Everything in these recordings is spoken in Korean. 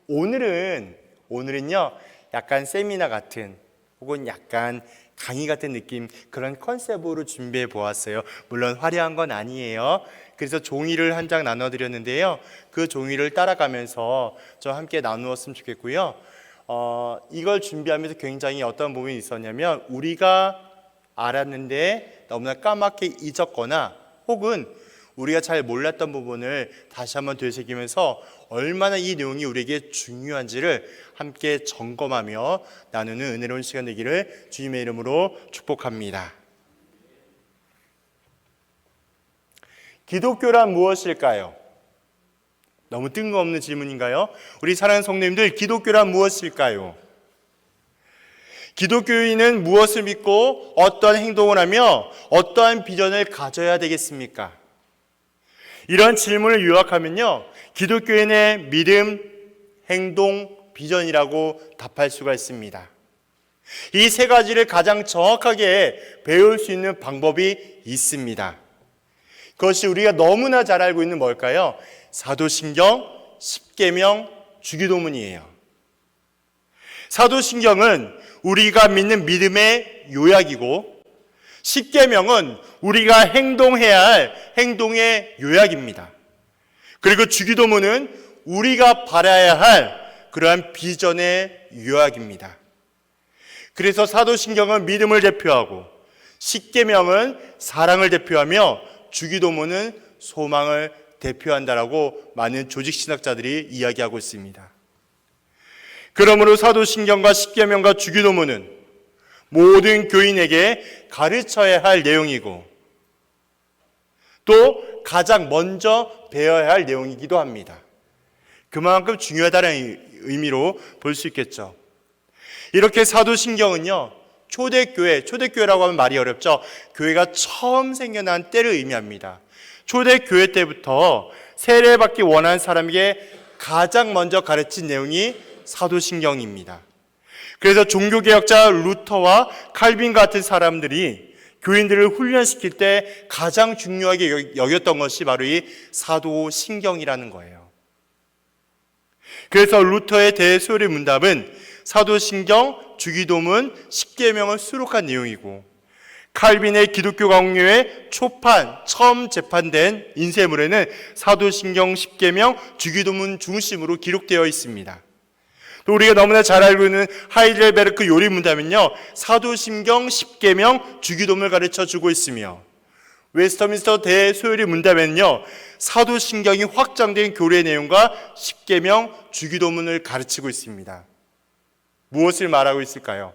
오늘은요 약간 세미나 같은 혹은 약간 강의 같은 느낌, 그런 컨셉으로 준비해 보았어요. 물론 화려한 건 아니에요. 그래서 종이를 한 장 나눠 드렸는데요, 그 종이를 따라가면서 좀 함께 나누었으면 좋겠고요. 이걸 준비하면서 굉장히 어떤 부분이 있었냐면, 우리가 알았는데 너무나 까맣게 잊었거나 혹은 우리가 잘 몰랐던 부분을 다시 한번 되새기면서 얼마나 이 내용이 우리에게 중요한지를 함께 점검하며 나누는 은혜로운 시간 되기를 주님의 이름으로 축복합니다. 기독교란 무엇일까요? 너무 뜬금없는 질문인가요? 우리 사랑하는 성도님들, 기독교란 무엇일까요? 기독교인은 무엇을 믿고 어떠한 행동을 하며 어떠한 비전을 가져야 되겠습니까? 이런 질문을 요약하면요, 기독교인의 믿음, 행동, 비전이라고 답할 수가 있습니다. 이 세 가지를 가장 정확하게 배울 수 있는 방법이 있습니다. 그것이 우리가 너무나 잘 알고 있는 뭘까요? 사도신경, 십계명, 주기도문이에요. 사도신경은 우리가 믿는 믿음의 요약이고, 십계명은 우리가 행동해야 할 행동의 요약입니다. 그리고 주기도문은 우리가 바라야 할 그러한 비전의 요약입니다. 그래서 사도신경은 믿음을 대표하고, 십계명은 사랑을 대표하며, 주기도문은 소망을 대표한다라고 많은 조직신학자들이 이야기하고 있습니다. 그러므로 사도신경과 십계명과 주기도문은 모든 교인에게 가르쳐야 할 내용이고, 또 가장 먼저 배워야 할 내용이기도 합니다. 그만큼 중요하다는 의미로 볼 수 있겠죠. 이렇게 사도신경은요, 초대교회라고 하면 말이 어렵죠. 교회가 처음 생겨난 때를 의미합니다. 초대교회 때부터 세례받기 원하는 사람에게 가장 먼저 가르친 내용이 사도신경입니다. 그래서 종교개혁자 루터와 칼빈 같은 사람들이 교인들을 훈련시킬 때 가장 중요하게 여겼던 것이 바로 이 사도신경이라는 거예요. 그래서 루터의 대소요리 문답은 사도신경, 주기도문, 십계명을 수록한 내용이고, 칼빈의 기독교 강요의 초판, 처음 재판된 인쇄물에는 사도신경, 십계명, 주기도문 중심으로 기록되어 있습니다. 또 우리가 너무나 잘 알고 있는 하이델베르크 요리 문답은요, 사도신경, 십계명, 주기도문을 가르쳐 주고 있으며, 웨스터민스터 대소요리 문답에는요, 사도신경이 확장된 교리의 내용과 십계명, 주기도문을 가르치고 있습니다. 무엇을 말하고 있을까요?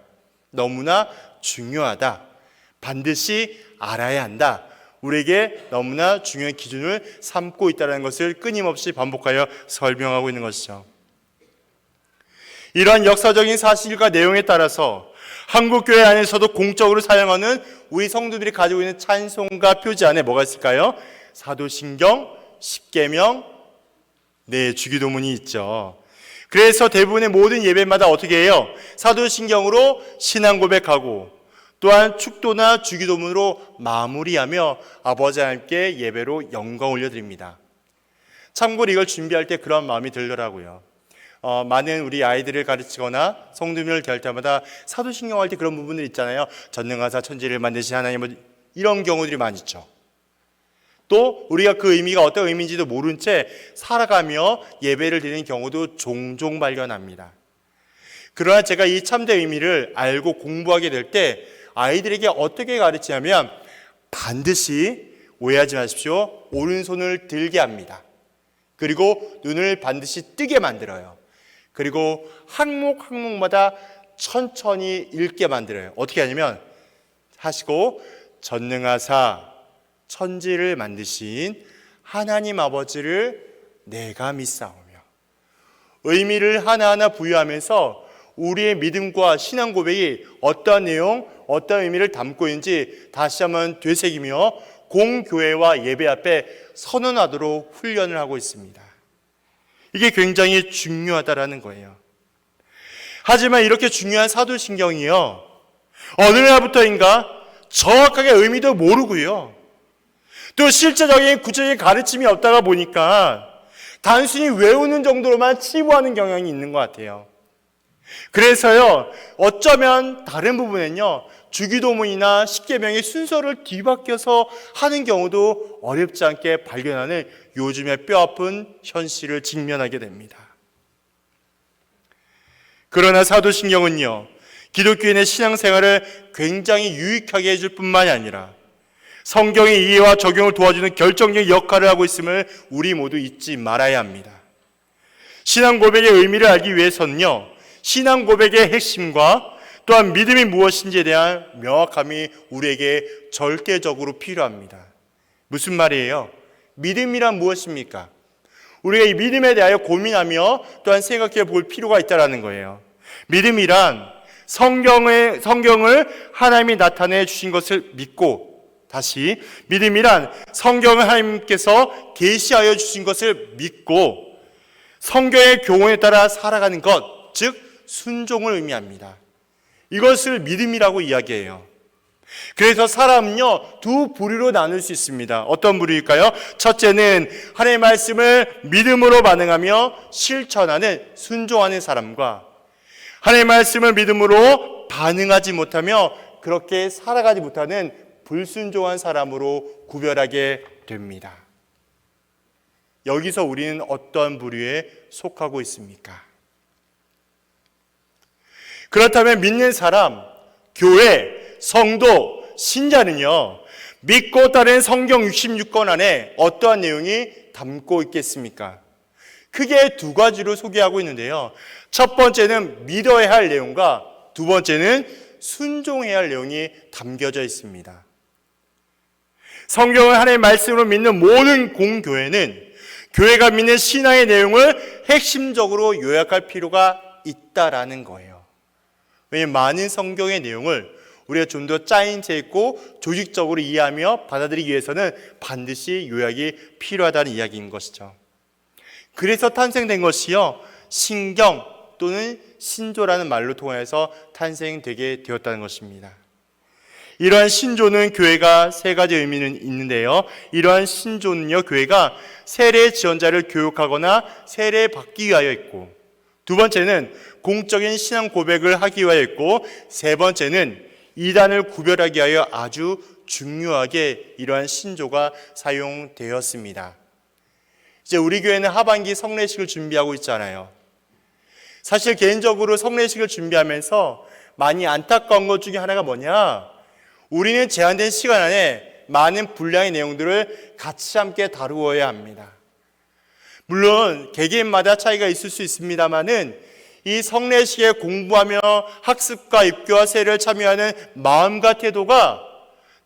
너무나 중요하다, 반드시 알아야 한다, 우리에게 너무나 중요한 기준을 삼고 있다는 것을 끊임없이 반복하여 설명하고 있는 것이죠. 이러한 역사적인 사실과 내용에 따라서 한국교회 안에서도 공적으로 사용하는 우리 성도들이 가지고 있는 찬송가 표지 안에 뭐가 있을까요? 사도신경, 십계명, 주기도문이 있죠. 그래서 대부분의 모든 예배마다 어떻게 해요? 사도신경으로 신앙 고백하고, 또한 축도나 주기도문으로 마무리하며 아버지 하나님께 예배로 영광 올려드립니다. 참고로 이걸 준비할 때 그런 마음이 들더라고요. 많은 우리 아이들을 가르치거나 성도님을 대할 때마다 사도신경 할 때 그런 부분들 있잖아요. 전능하사 천지를 만드신 하나님, 이런 경우들이 많이 있죠. 또 우리가 그 의미가 어떤 의미인지도 모른 채 살아가며 예배를 드리는 경우도 종종 발견합니다. 그러나 제가 이 참된 의미를 알고 공부하게 될 때 아이들에게 어떻게 가르치냐면, 반드시, 오해하지 마십시오, 오른손을 들게 합니다. 그리고 눈을 반드시 뜨게 만들어요. 그리고 항목마다 천천히 읽게 만들어요. 어떻게 하냐면, 하시고, 전능하사 천지를 만드신 하나님 아버지를 내가 믿사오며, 의미를 하나하나 부여하면서 우리의 믿음과 신앙 고백이 어떤 내용, 어떤 의미를 담고 있는지 다시 한번 되새기며 공교회와 예배 앞에 선언하도록 훈련을 하고 있습니다. 이게 굉장히 중요하다라는 거예요. 하지만 이렇게 중요한 사도신경이요, 어느 날부터인가 정확하게 의미도 모르고요, 또 실제적인 구체적인 가르침이 없다가 보니까 단순히 외우는 정도로만 치부하는 경향이 있는 것 같아요. 그래서요, 어쩌면 다른 부분은요, 주기도문이나 십계명의 순서를 뒤바뀌어서 하는 경우도 어렵지 않게 발견하는 요즘의 뼈아픈 현실을 직면하게 됩니다. 그러나 사도신경은요, 기독교인의 신앙생활을 굉장히 유익하게 해줄 뿐만이 아니라 성경의 이해와 적용을 도와주는 결정적인 역할을 하고 있음을 우리 모두 잊지 말아야 합니다. 신앙 고백의 의미를 알기 위해서는요, 신앙 고백의 핵심과 또한 믿음이 무엇인지에 대한 명확함이 우리에게 절대적으로 필요합니다. 무슨 말이에요? 믿음이란 무엇입니까? 우리가 이 믿음에 대하여 고민하며 또한 생각해 볼 필요가 있다는 거예요. 믿음이란 성경을 하나님이 나타내 주신 것을 믿고, 다시 믿음이란 성경을 하나님께서 계시하여 주신 것을 믿고 성경의 교훈에 따라 살아가는 것, 즉 순종을 의미합니다. 이것을 믿음이라고 이야기해요. 그래서 사람은요, 두 부류로 나눌 수 있습니다. 어떤 부류일까요? 첫째는 하나님의 말씀을 믿음으로 반응하며 실천하는, 순종하는 사람과 하나님의 말씀을 믿음으로 반응하지 못하며 그렇게 살아가지 못하는 불순종한 사람으로 구별하게 됩니다. 여기서 우리는 어떤 부류에 속하고 있습니까? 그렇다면 믿는 사람, 교회, 성도, 신자는요, 믿고 따르는 성경 66권 안에 어떠한 내용이 담고 있겠습니까? 크게 두 가지로 소개하고 있는데요. 첫 번째는 믿어야 할 내용과 두 번째는 순종해야 할 내용이 담겨져 있습니다. 성경을 하나님의 말씀으로 믿는 모든 공교회는 교회가 믿는 신앙의 내용을 핵심적으로 요약할 필요가 있다라는 거예요. 왜냐하면 많은 성경의 내용을 우리가 좀 더 짜인 채 있고 조직적으로 이해하며 받아들이기 위해서는 반드시 요약이 필요하다는 이야기인 것이죠. 그래서 탄생된 것이요, 신경 또는 신조라는 말로 통해서 탄생되게 되었다는 것입니다. 이러한 신조는 교회가 세 가지 의미는 있는데요, 이러한 신조는요, 교회가 세례 지원자를 교육하거나 세례 받기 위하여 있고, 두 번째는 공적인 신앙 고백을 하기 위하여 있고, 세 번째는 이단을 구별하기 위하여 아주 중요하게 이러한 신조가 사용되었습니다. 이제 우리 교회는 하반기 성례식을 준비하고 있잖아요. 사실 개인적으로 성례식을 준비하면서 많이 안타까운 것 중에 하나가 뭐냐, 우리는 제한된 시간 안에 많은 분량의 내용들을 같이 함께 다루어야 합니다. 물론 개개인마다 차이가 있을 수 있습니다만은 이 성례식에 공부하며 학습과 입교와 세례를 참여하는 마음과 태도가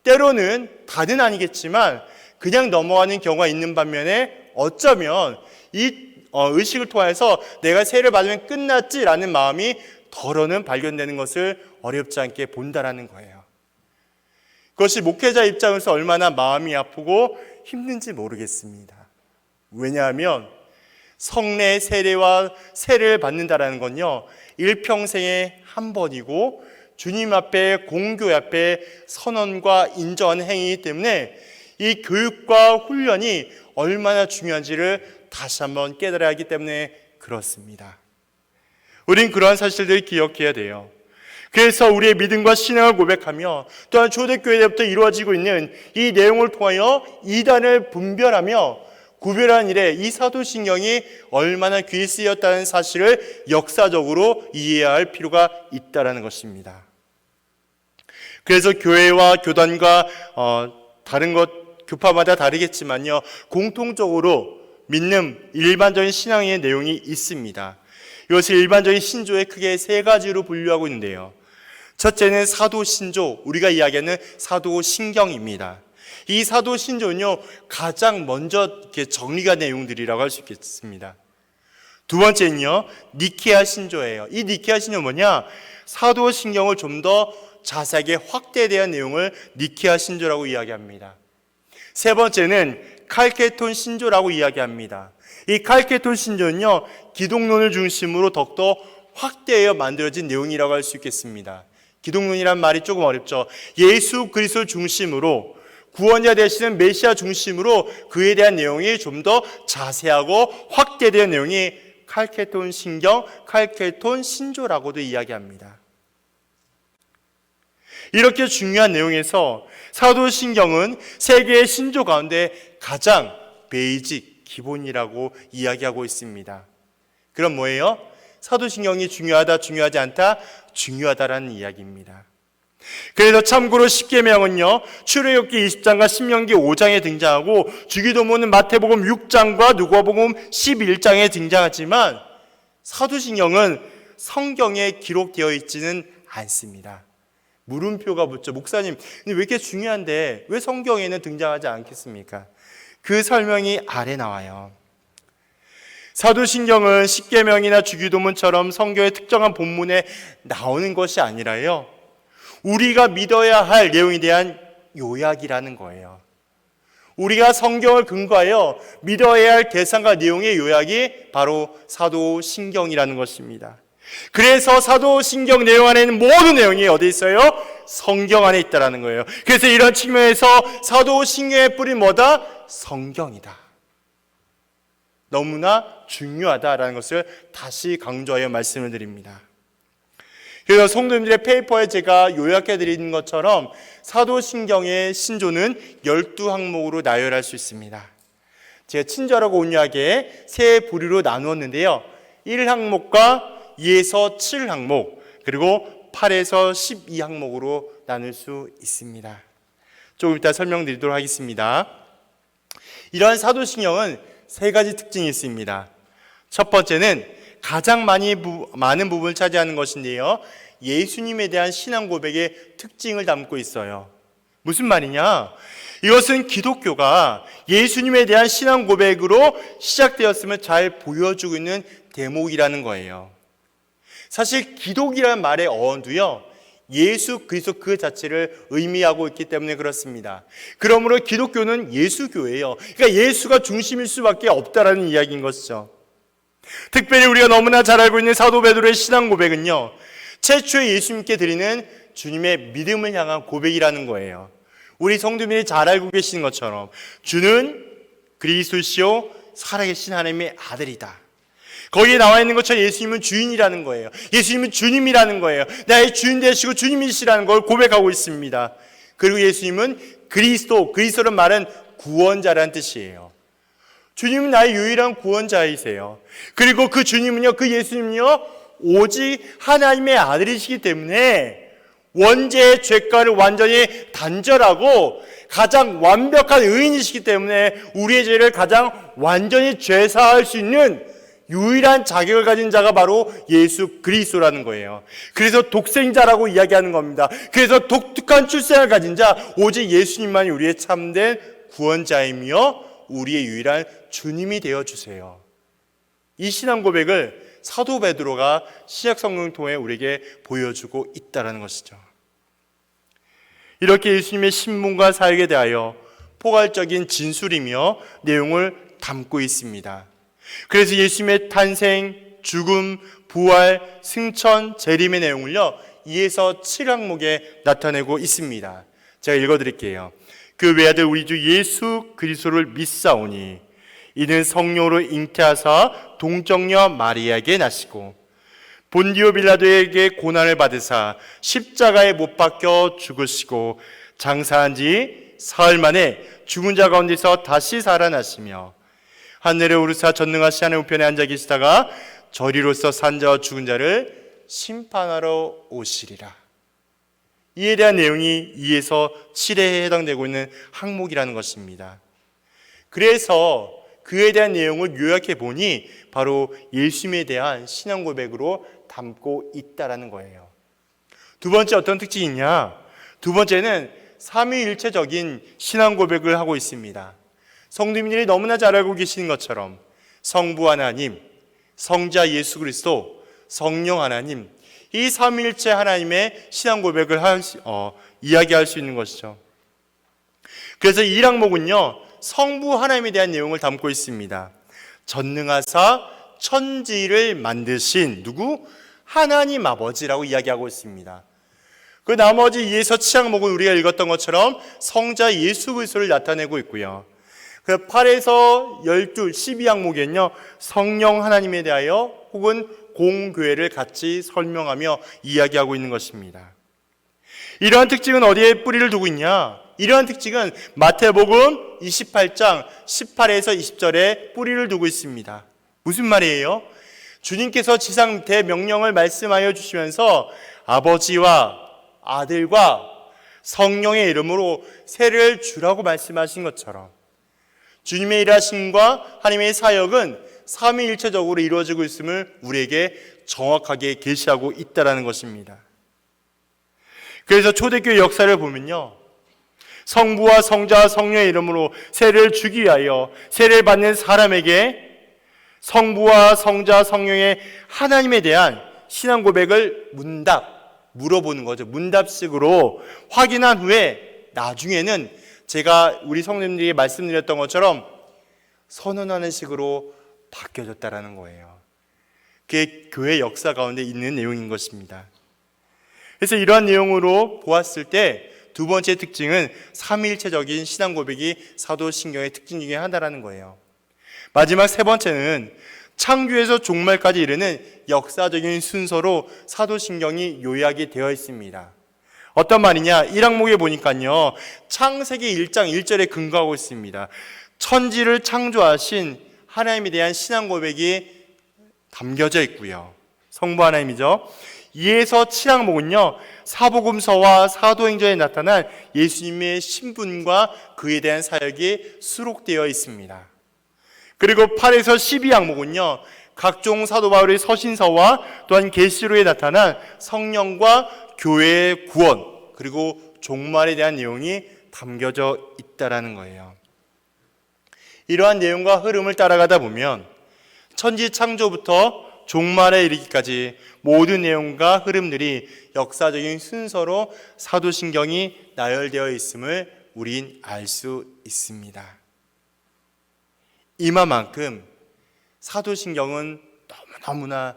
때로는 다는 아니겠지만 그냥 넘어가는 경우가 있는 반면에 어쩌면 이 의식을 통해서 내가 세례를 받으면 끝났지라는 마음이 덜어는 발견되는 것을 어렵지 않게 본다라는 거예요. 그것이 목회자 입장에서 얼마나 마음이 아프고 힘든지 모르겠습니다. 왜냐하면 성례 세례와 세례를 받는다라는 건요, 일평생에 한 번이고 주님 앞에, 공교회 앞에 선언과 인정하는 행위이기 때문에 이 교육과 훈련이 얼마나 중요한지를 다시 한번 깨달아야 하기 때문에 그렇습니다. 우린 그러한 사실들을 기억해야 돼요. 그래서 우리의 믿음과 신앙을 고백하며 또한 초대교회 때부터 이루어지고 있는 이 내용을 통하여 이단을 분별하며 구별하는 일에 이 사도신경이 얼마나 귀히 쓰였다는 사실을 역사적으로 이해해야 할 필요가 있다는 것입니다. 그래서 교회와 교단과 다른 것 교파마다 다르겠지만요, 공통적으로 믿는 일반적인 신앙의 내용이 있습니다. 이것을 일반적인 신조에 크게 세 가지로 분류하고 있는데요. 첫째는 사도신조, 우리가 이야기하는 사도신경입니다. 이 사도신조는요, 가장 먼저 이렇게 정리가 내용들이라고 할 수 있겠습니다. 두 번째는요, 니케아 신조예요. 이 니케아 신조는 뭐냐? 사도신경을 좀 더 자세하게 확대된 내용을 니케아 신조라고 이야기합니다. 세 번째는 칼케톤 신조라고 이야기합니다. 이 칼케톤 신조는요, 기독론을 중심으로 더욱더 확대하여 만들어진 내용이라고 할 수 있겠습니다. 기독론이란 말이 조금 어렵죠. 예수 그리스도를 중심으로 구원자 되시는 메시아 중심으로 그에 대한 내용이 좀 더 자세하고 확대된 내용이 칼케톤 신경, 칼케톤 신조라고도 이야기합니다. 이렇게 중요한 내용에서 사도신경은 세 개의 신조 가운데 가장 베이직, 기본이라고 이야기하고 있습니다. 그럼 뭐예요? 사도신경이 중요하다, 중요하지 않다? 중요하다라는 이야기입니다. 그래서 참고로 십계명은요, 출애굽기 20장과 신명기 5장에 등장하고 주기도문은 마태복음 6장과 누가복음 11장에 등장하지만 사도신경은 성경에 기록되어 있지는 않습니다. 물음표가 붙죠. 목사님, 근데 왜 이렇게 중요한데 왜 성경에는 등장하지 않겠습니까? 그 설명이 아래 나와요. 사도신경은 십계명이나 주기도문처럼 성경의 특정한 본문에 나오는 것이 아니라요, 우리가 믿어야 할 내용에 대한 요약이라는 거예요. 우리가 성경을 근거하여 믿어야 할 대상과 내용의 요약이 바로 사도신경이라는 것입니다. 그래서 사도신경 내용 안에 있는 모든 내용이 어디 있어요? 성경 안에 있다는 거예요. 그래서 이런 측면에서 사도신경의 뿌리 뭐다? 성경이다. 너무나 중요하다라는 것을 다시 강조하여 말씀을 드립니다. 그래서 성도님들의 페이퍼에 제가 요약해 드리는 것처럼 사도신경의 신조는 12항목으로 나열할 수 있습니다. 제가 친절하고 온유하게 세 부류로 나누었는데요, 1항목과 2에서 7항목, 그리고 8에서 12항목으로 나눌 수 있습니다. 조금 이따 설명드리도록 하겠습니다. 이러한 사도신경은 세 가지 특징이 있습니다. 첫 번째는 가장 많은 부분을 차지하는 것인데요, 예수님에 대한 신앙 고백의 특징을 담고 있어요. 무슨 말이냐? 이것은 기독교가 예수님에 대한 신앙 고백으로 시작되었음을 잘 보여주고 있는 대목이라는 거예요. 사실 기독이라는 말의 어원도요, 예수 그리스도 그 자체를 의미하고 있기 때문에 그렇습니다. 그러므로 기독교는 예수교예요. 그러니까 예수가 중심일 수밖에 없다라는 이야기인 것이죠. 특별히 우리가 너무나 잘 알고 있는 사도 베드로의 신앙 고백은요, 최초의 예수님께 드리는 주님의 믿음을 향한 고백이라는 거예요. 우리 성도님이 잘 알고 계시는 것처럼 주는 그리스도시요 살아계신 하나님의 아들이다. 거기에 나와 있는 것처럼 예수님은 주인이라는 거예요. 예수님은 주님이라는 거예요. 나의 주인 되시고 주님이시라는 걸 고백하고 있습니다. 그리고 예수님은 그리스도는 말은 구원자라는 뜻이에요. 주님은 나의 유일한 구원자이세요. 그리고 그 주님은요, 그 예수님은요, 오직 하나님의 아들이시기 때문에 원죄의 죄가를 완전히 단절하고 가장 완벽한 의인이시기 때문에 우리의 죄를 가장 완전히 죄사할 수 있는 유일한 자격을 가진 자가 바로 예수 그리스도라는 거예요. 그래서 독생자라고 이야기하는 겁니다. 그래서 독특한 출생을 가진 자, 오직 예수님만이 우리의 참된 구원자이며 우리의 유일한 주님이 되어주세요. 이 신앙 고백을 사도 베드로가 신약 성경을 통해 우리에게 보여주고 있다는 것이죠. 이렇게 예수님의 신분과 사역에 대하여 포괄적인 진술이며 내용을 담고 있습니다. 그래서 예수님의 탄생, 죽음, 부활, 승천, 재림의 내용을요 2에서 7항목에 나타내고 있습니다. 제가 읽어드릴게요. 그 외아들 우리 주 예수 그리스도를 믿사오니 이는 성령으로 잉태하사 동정녀 마리아에게 나시고 본디오 빌라도에게 고난을 받으사 십자가에 못 박혀 죽으시고 장사한 지 사흘 만에 죽은 자 가운데서 다시 살아나시며 하늘에 오르사 전능하신 하나님 우편에 앉아 계시다가 저리로서 산 자와 죽은 자를 심판하러 오시리라. 이에 대한 내용이 2에서 7에 해당되고 있는 항목이라는 것입니다. 그래서 그에 대한 내용을 요약해 보니 바로 예수님에 대한 신앙 고백으로 담고 있다라는 거예요. 두 번째 어떤 특징이 있냐? 두 번째는 삼위일체적인 신앙 고백을 하고 있습니다. 성도님들이 너무나 잘 알고 계시는 것처럼 성부 하나님, 성자 예수 그리스도, 성령 하나님, 이 삼위일체 하나님의 신앙 고백을 이야기할 수 있는 것이죠. 그래서 이 항목은요 성부 하나님에 대한 내용을 담고 있습니다. 전능하사 천지를 만드신 누구? 하나님 아버지라고 이야기하고 있습니다. 그 나머지 2에서 7항목은 우리가 읽었던 것처럼 성자 예수 그리스도를 나타내고 있고요. 그 8에서 12, 12항목에는요, 성령 하나님에 대하여 혹은 공교회를 같이 설명하며 이야기하고 있는 것입니다. 이러한 특징은 어디에 뿌리를 두고 있냐? 이러한 특징은 마태복음 28장 18에서 20절에 뿌리를 두고 있습니다. 무슨 말이에요? 주님께서 지상 대명령을 말씀하여 주시면서 아버지와 아들과 성령의 이름으로 세례를 주라고 말씀하신 것처럼 주님의 일하심과 하나님의 사역은 삼위일체적으로 이루어지고 있음을 우리에게 정확하게 계시하고 있다는 것입니다. 그래서 초대교회 역사를 보면요, 성부와 성자와 성령의 이름으로 세례를 주기 위하여 세례를 받는 사람에게 성부와 성자 성령의 하나님에 대한 신앙 고백을 물어보는 거죠. 문답식으로 확인한 후에 나중에는 제가 우리 성도님들에게 말씀드렸던 것처럼 선언하는 식으로 바뀌어졌다라는 거예요. 그게 교회 역사 가운데 있는 내용인 것입니다. 그래서 이러한 내용으로 보았을 때 두 번째 특징은 삼위일체적인 신앙 고백이 사도신경의 특징 중에 하나라는 거예요. 마지막 세 번째는 창조에서 종말까지 이르는 역사적인 순서로 사도신경이 요약이 되어 있습니다. 어떤 말이냐? 1항목에 보니까요, 창세기 1장 1절에 근거하고 있습니다. 천지를 창조하신 하나님에 대한 신앙 고백이 담겨져 있고요. 성부 하나님이죠. 2에서 7항목은요, 사복음서와 사도행전에 나타난 예수님의 신분과 그에 대한 사역이 수록되어 있습니다. 그리고 8에서 12항목은요, 각종 사도 바울의 서신서와 또한 계시록에 나타난 성령과 교회의 구원 그리고 종말에 대한 내용이 담겨져 있다라는 거예요. 이러한 내용과 흐름을 따라가다 보면 천지 창조부터 종말에 이르기까지 모든 내용과 흐름들이 역사적인 순서로 사도신경이 나열되어 있음을 우린 알 수 있습니다. 이만큼 사도신경은 너무나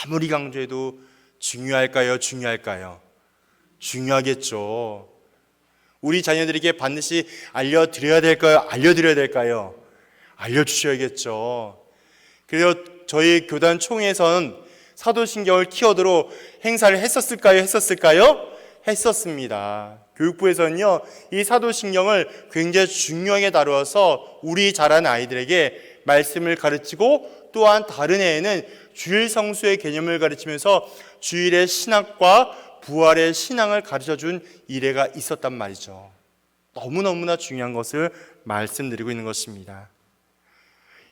아무리 강조해도 중요할까요? 중요하겠죠. 우리 자녀들에게 반드시 알려드려야 될까요? 알려주셔야겠죠. 그래서 저희 교단 총회에서는 사도신경을 키워드로 행사를 했었을까요? 했었습니다. 교육부에서는요, 이 사도신경을 굉장히 중요하게 다루어서 우리 자라는 아이들에게 말씀을 가르치고 또한 다른 해에는 주일 성수의 개념을 가르치면서 주일의 신학과 부활의 신앙을 가르쳐준 이래가 있었단 말이죠. 너무너무나 중요한 것을 말씀드리고 있는 것입니다.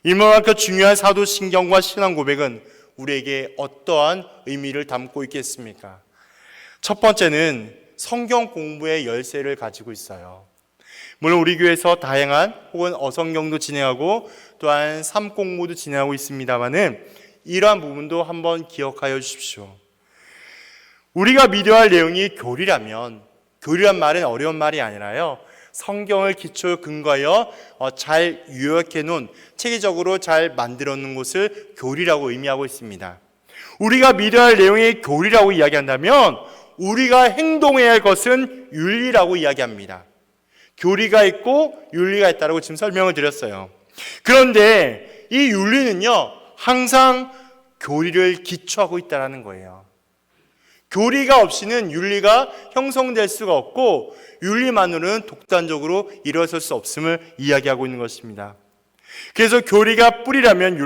이만큼 중요한 사도신경과 신앙 고백은 우리에게 어떠한 의미를 담고 있겠습니까? 첫 번째는 성경 공부의 열쇠를 가지고 있어요. 물론 우리 교회에서 다양한 혹은 어성경도 진행하고 또한 삼공부도 진행하고 있습니다만은 이러한 부분도 한번 기억하여 주십시오. 우리가 믿어야 할 내용이 교리라면, 교리란 말은 어려운 말이 아니라요, 성경을 기초 근거하여 잘 요약해 놓은, 체계적으로 잘 만들어 놓은 것을 교리라고 의미하고 있습니다. 우리가 믿어야 할 내용이 교리라고 이야기한다면 우리가 행동해야 할 것은 윤리라고 이야기합니다. 교리가 있고 윤리가 있다고 지금 설명을 드렸어요. 그런데 이 윤리는요, 항상 교리를 기초하고 있다는 거예요. 교리가 없이는 윤리가 형성될 수가 없고 윤리만으로는 독단적으로 일어설 수 없음을 이야기하고 있는 것입니다. 그래서 교리가 뿌리라면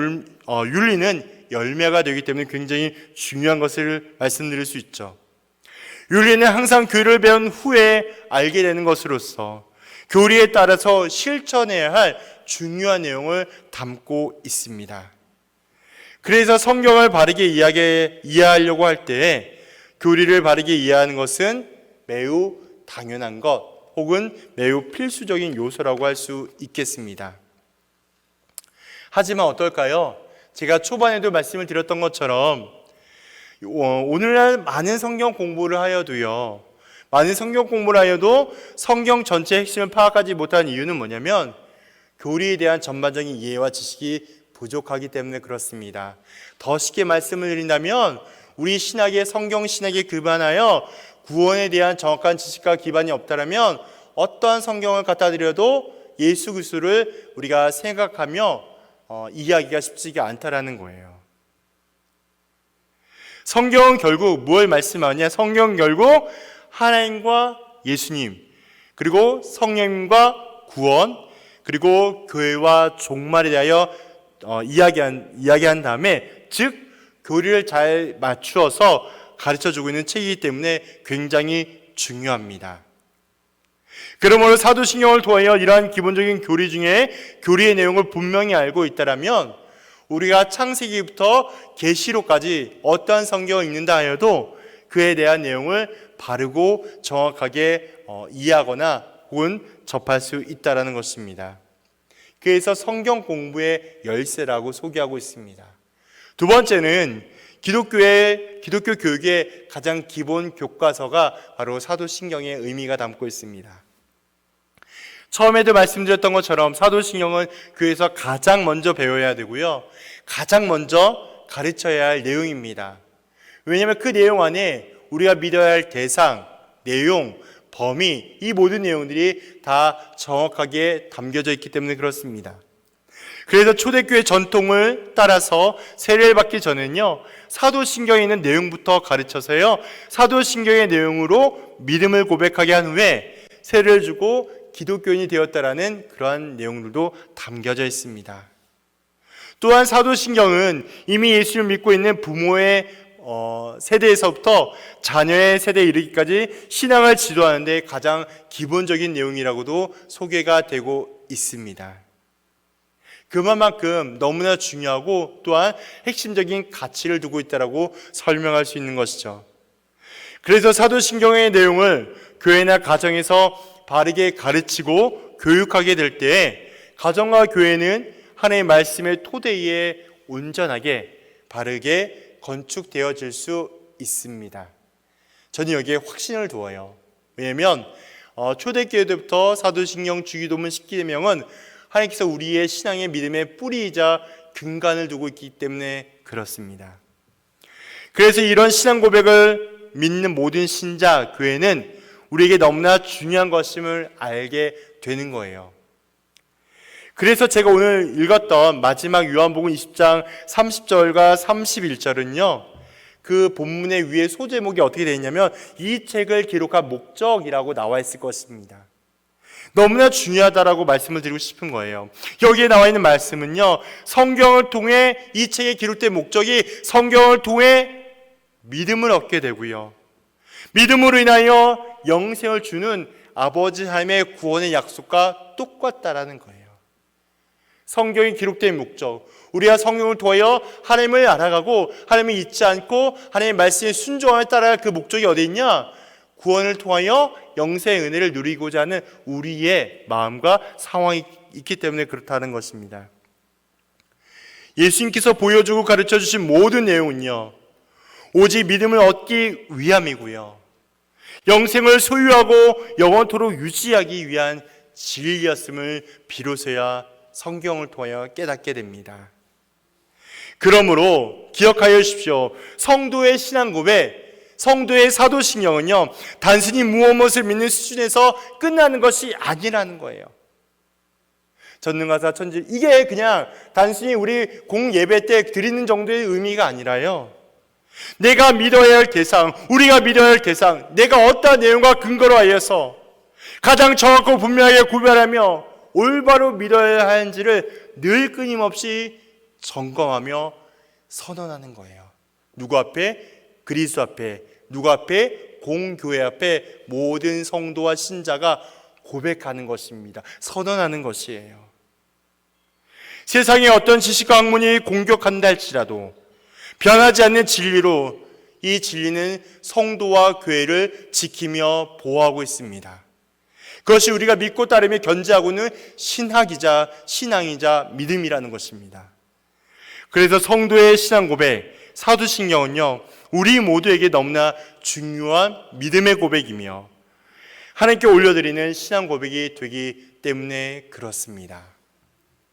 윤리는 열매가 되기 때문에 굉장히 중요한 것을 말씀드릴 수 있죠. 윤리는 항상 교리를 배운 후에 알게 되는 것으로서 교리에 따라서 실천해야 할 중요한 내용을 담고 있습니다. 그래서 성경을 바르게 이해하려고 할 때 교리를 바르게 이해하는 것은 매우 당연한 것 혹은 매우 필수적인 요소라고 할 수 있겠습니다. 하지만 어떨까요? 제가 초반에도 말씀을 드렸던 것처럼 오늘날 많은 성경 공부를 하여도요, 성경 전체의 핵심을 파악하지 못한 이유는 뭐냐면 교리에 대한 전반적인 이해와 지식이 부족하기 때문에 그렇습니다. 더 쉽게 말씀을 드린다면 우리 신학의 성경 신학에 기반하여 구원에 대한 정확한 지식과 기반이 없다면 어떠한 성경을 갖다 드려도 예수 그리스도를 우리가 생각하며 이해하기가 쉽지가 않다라는 거예요. 성경은 결국 무엇을 말씀하느냐? 성경은 결국 하나님과 예수님, 그리고 성령님과 구원, 그리고 교회와 종말에 대하여 이야기한 다음에, 즉 교리를 잘 맞추어서 가르쳐주고 있는 책이기 때문에 굉장히 중요합니다. 그러므로 사도신경을 통하여 이러한 기본적인 교리 중에 교리의 내용을 분명히 알고 있다면 우리가 창세기부터 계시록까지 어떠한 성경을 읽는다 하여도 그에 대한 내용을 바르고 정확하게 이해하거나 혹은 접할 수 있다는 것입니다. 그래서 성경 공부의 열쇠라고 소개하고 있습니다. 두 번째는 기독교 교육의 가장 기본 교과서가 바로 사도신경의 의미가 담고 있습니다. 처음에도 말씀드렸던 것처럼 사도신경은 교회에서 가장 먼저 배워야 되고요, 가장 먼저 가르쳐야 할 내용입니다. 왜냐하면 그 내용 안에 우리가 믿어야 할 대상, 내용, 범위, 이 모든 내용들이 다 정확하게 담겨져 있기 때문에 그렇습니다. 그래서 초대교회 전통을 따라서 세례를 받기 전에는요, 사도신경에 있는 내용부터 가르쳐서요, 사도신경의 내용으로 믿음을 고백하게 한 후에 세례를 주고 기독교인이 되었다라는 그러한 내용들도 담겨져 있습니다. 또한 사도신경은 이미 예수를 믿고 있는 부모의 세대에서부터 자녀의 세대에 이르기까지 신앙을 지도하는 데 가장 기본적인 내용이라고도 소개가 되고 있습니다. 그만큼 너무나 중요하고 또한 핵심적인 가치를 두고 있다라고 설명할 수 있는 것이죠. 그래서 사도신경의 내용을 교회나 가정에서 바르게 가르치고 교육하게 될 때 가정과 교회는 하나님의 말씀의 토대 위에 온전하게 바르게 건축되어질 수 있습니다. 저는 여기에 확신을 두어요. 왜냐하면 초대교회 때부터 사도신경, 주기도문, 십기계명은 하나님께서 우리의 신앙의 믿음의 뿌리이자 근간을 두고 있기 때문에 그렇습니다. 그래서 이런 신앙 고백을 믿는 모든 신자, 교회는 우리에게 너무나 중요한 것임을 알게 되는 거예요. 그래서 제가 오늘 읽었던 마지막 요한복음 20장 30절과 31절은요, 그 본문의 위에 소제목이 어떻게 되어 있냐면 이 책을 기록한 목적이라고 나와 있을 것입니다. 너무나 중요하다라고 말씀을 드리고 싶은 거예요. 여기에 나와 있는 말씀은요, 성경을 통해 이 책에 기록된 목적이 성경을 통해 믿음을 얻게 되고요, 믿음으로 인하여 영생을 주는 아버지 하나님의 구원의 약속과 똑같다라는 거예요. 성경이 기록된 목적, 우리가 성경을 통하여 하나님을 알아가고 하나님을 잊지 않고 하나님의 말씀에 순종하에 따라 그 목적이 어디 있냐? 구원을 통하여 영생의 은혜를 누리고자 하는 우리의 마음과 상황이 있기 때문에 그렇다는 것입니다. 예수님께서 보여주고 가르쳐 주신 모든 내용은요, 오직 믿음을 얻기 위함이고요, 영생을 소유하고 영원토록 유지하기 위한 진리였음을 비로소야 성경을 통하여 깨닫게 됩니다. 그러므로 기억하여 주십시오. 성도의 신앙 고백, 성도의 사도신경은요, 단순히 무엇을 믿는 수준에서 끝나는 것이 아니라는 거예요. 전능하사 천지, 이게 그냥 단순히 우리 공예배 때 드리는 정도의 의미가 아니라요, 내가 믿어야 할 대상, 우리가 믿어야 할 대상, 내가 어떠한 내용과 근거로 하여서 가장 정확하고 분명하게 구별하며 올바로 믿어야 하는지를 늘 끊임없이 점검하며 선언하는 거예요. 누구 앞에? 그리스도 앞에. 누구 앞에? 공교회 앞에 모든 성도와 신자가 고백하는 것입니다. 선언하는 것이에요. 세상에 어떤 지식과 학문이 공격한다 할지라도 변하지 않는 진리로 이 진리는 성도와 교회를 지키며 보호하고 있습니다. 그것이 우리가 믿고 따르며 견지하고는 신학이자 신앙이자 믿음이라는 것입니다. 그래서 성도의 신앙 고백, 사도신경은요, 우리 모두에게 너무나 중요한 믿음의 고백이며 하나님께 올려드리는 신앙 고백이 되기 때문에 그렇습니다.